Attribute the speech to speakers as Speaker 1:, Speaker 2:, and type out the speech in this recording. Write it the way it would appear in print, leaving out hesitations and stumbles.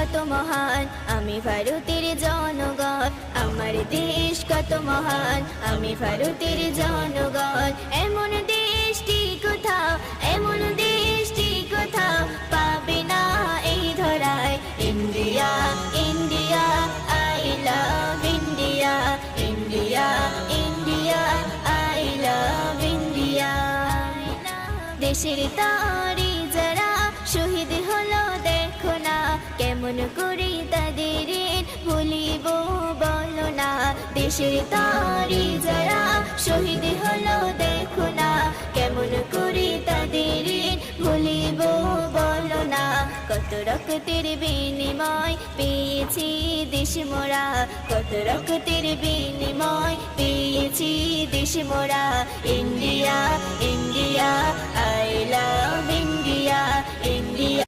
Speaker 1: কত মহান, আমি ভারতের জনগণ। আমার দেশ কত মহান, আমি ভারতের জনগণ। এমন দেশটি কোথাও, এমন দেশটি কোথাও পাবে না এই ধরায়। India, India, I love India. India, India, I love India. দেশের তারি যারা শহীদ হলো দেখো না, কেমন করে তাদের ভুলিব বলো না। দেশের তারি যারা শহীদ হলো দেখো না, কেমন করে তাদের ভুলিব বলো না। কত রক্তের বিনিময় পেয়েছি দেশ মোরা, কত রক্তের বিনিময় পেয়েছি দেশ মোরা। India, India, I love India.